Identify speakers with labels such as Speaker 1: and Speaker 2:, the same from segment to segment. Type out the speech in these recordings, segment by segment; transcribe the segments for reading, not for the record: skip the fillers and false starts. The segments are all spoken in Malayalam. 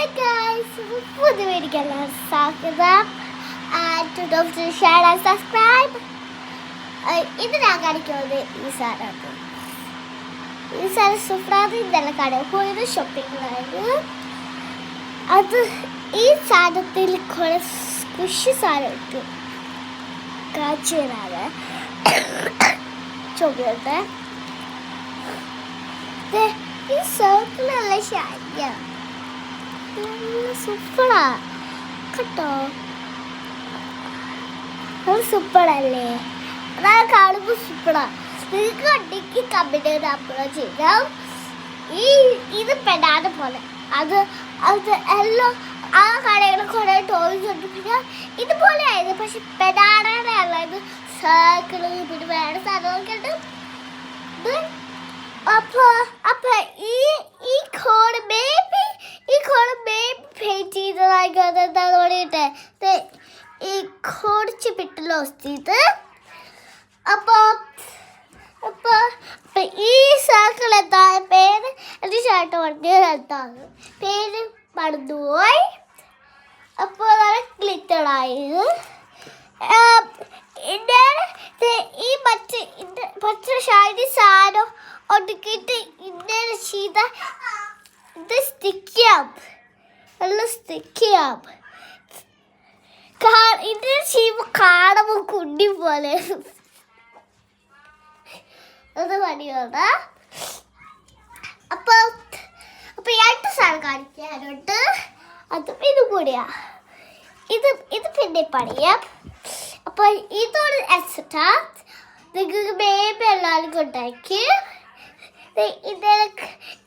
Speaker 1: Hey guys, പുതിയ വീഡിയോയ്ക്ക് സ്വാഗതം. Don't share and subscribe. ഇത് ഞാൻ കാണിക്കുന്നത് ഈ സാധനം. ഈ സാധനം സൂപ്പറാണ്. ഇതെല്ലാം കടയിൽ പോയത് ഷോപ്പിംഗിലായിരുന്നു. അത് ഈ സാധനത്തിൽ കുറെ സ്ക്വിഷ് സാധനം ഇട്ടു കാച്ചിയാണ് ചോക്ലേറ്റ്. ഈ സർക്കിളല്ല ശാന്യ സൂപ്പറാ കേട്ടോ. അത് സൂപ്പറല്ലേ? അതാണ് കാണുമ്പോൾ സൂപ്പറാ. നിങ്ങൾക്ക് കണ്ടിക്ക് കമ്പനി അപ്ലോഡ് ചെയ്യാം. ഇത് പെടാതെ പോലെ അത് എല്ലാം ആ കടയിൽ കുറെ ടോയ്സ് ഉണ്ട്. പിന്നെ ഇതുപോലെ ആയിരുന്നു, പക്ഷെ പെടാടെ അല്ല. ഇത് സർക്കിള് പിന്നെ വേറെ സാധനമൊക്കെ ഉണ്ട്. അപ്പൊ ഈ കോഡ് ബേബി പെയിന്റ് ചെയ്തതായിട്ടാ തോന്നിയിട്ട് ഈ കുറച്ച് പിട്ടലോ ഇത്. അപ്പൊ ഈ സർക്കിൾ എന്താ പേര്? എന്റെ ഷർട്ട് പറഞ്ഞത് എന്താണ് പേര് മറന്നുപോയി. അപ്പോൾ നല്ല ഗ്ലിറ്ററായത്. ഈ മറ്റേ ഷൈനി സാധനം ഒടുക്കിയിട്ട് ഇന്നലെ ചെയ്ത ഇത് സ്റ്റിക്കാം, നല്ല സ്റ്റിക്കാം. ഇത് ചെയ്യുമ്പോൾ കാണുമ്പോൾ കുണ്ടി പോലെ അത് പണിയാണ്. അപ്പൊ രണ്ട് സാധനം കാണിക്കാനുണ്ട്. അതും ഇത് കൂടിയാ. ഇത് പിന്നെ പണിയാം. അപ്പൊ ഇതോട് എക്സ്ട്രാ നിങ്ങൾക്ക് ബേബി എല്ലാവർക്കും ഉണ്ടാക്കി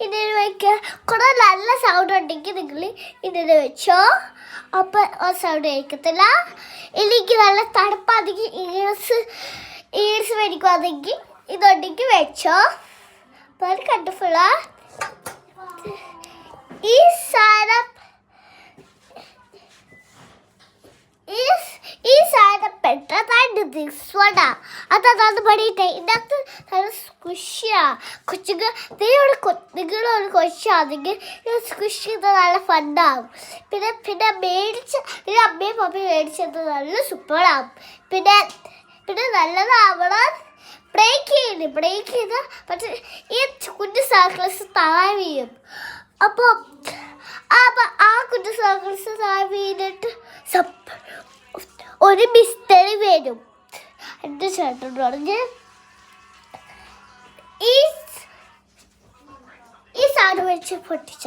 Speaker 1: ഇതിന് വയ്ക്കുക. കുറെ നല്ല സൗണ്ട് ഉണ്ടെങ്കിൽ നിങ്ങൾ ഇതിന് വെച്ചോ. അപ്പൊ ആ സൗണ്ട് കേൾക്കത്തില്ല. എനിക്ക് നല്ല തണുപ്പാണെങ്കിൽ ഈർസ് മേടിക്കുവാണെങ്കിൽ ഇതുണ്ടെങ്കിൽ വെച്ചോ. അപ്പൊ അത് കണ്ടഫുള്ള ഈ സാധനം പെട്ടതായിട്ട് ദിസ്വടാ. അതാണ് പണിയിട്ടെ. ഇതിനകത്ത് നല്ല സ്ക്വിഷിയാ. നിങ്ങളൊരു കൊച്ചാണെങ്കിൽ സ്ക്വിഷ് ചെയ്ത് നല്ല ഫണ്ടാവും. പിന്നെ അമ്മയും പപ്പയും മേടിച്ചത് നല്ല സൂപ്പറാവും. പിന്നെ നല്ലതാവണം. ബ്രേക്ക് ചെയ്ത് പക്ഷെ ഈ കുഞ്ഞു സർക്കിൾസ് താഴെ വീഴും. അപ്പോൾ ആ കുഞ്ഞു സർക്കിൾസ് താഴെ വീണിട്ട് ഒരു മിസ്റ്ററി വരും. എൻ്റെ ചേട്ടൻ പറഞ്ഞ് ഈ സാധനം വെച്ച് പൊട്ടിച്ച